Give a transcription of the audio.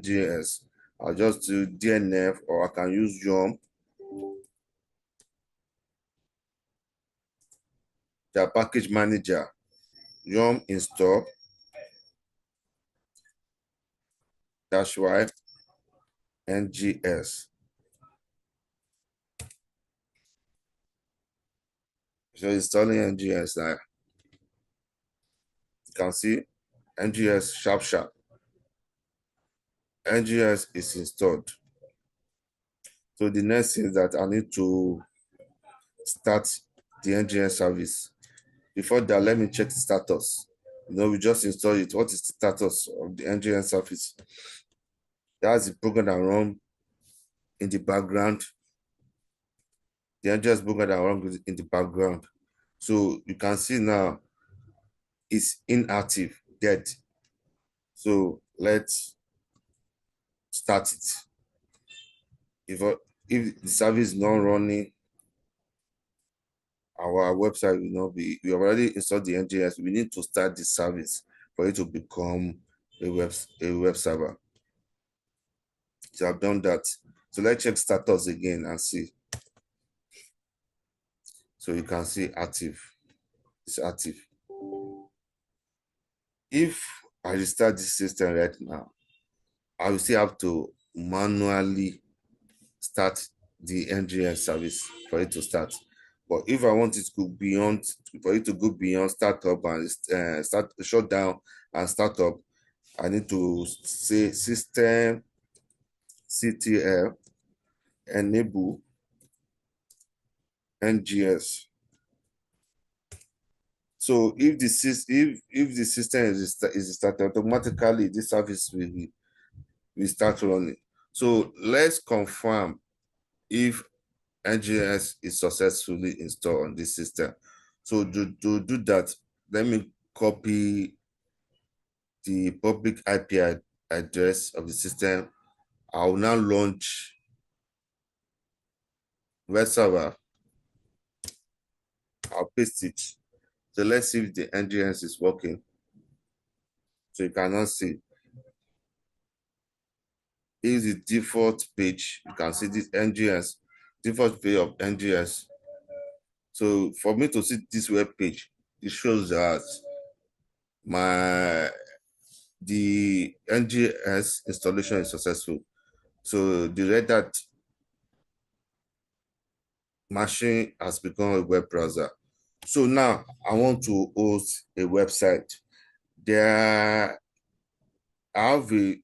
JS. I'll just do DNF, or I can use Yum. The package manager, Yum install -y NGS. So installing NGS now. You can see NGS sharp. NGS is installed. So the next thing is that I need to start the NGS service. Before that, let me check the status. We just installed it. What is the status of the NGS service? That's the program that runs in the background. The NGS program that runs in the background. So you can see now it's inactive, dead. So let's start it. If the service is not running, our website will not be. We already installed the NGS. We need to start the service for it to become a web server. So I've done that. So let's check status again and see. So you can see active. It's active. If I restart this system right now, I will still have to manually start the NGS service for it to start. But if I want it to go beyond, for it to go beyond startup and shut down and start up, I need to say system CTL enable NGS. So if the system is started, automatically this service will start running. So let's confirm if NGS is successfully installed on this system. So to do that, let me copy the public IP address of the system. I will now launch web server. I'll paste it. So let's see if the NGS is working. So you cannot see. Here's the default page. You can see this NGS, default page of NGS. So for me to see this web page, it shows that the NGS installation is successful. So the Redhat machine has become a web browser. So now I want to host a website. I have a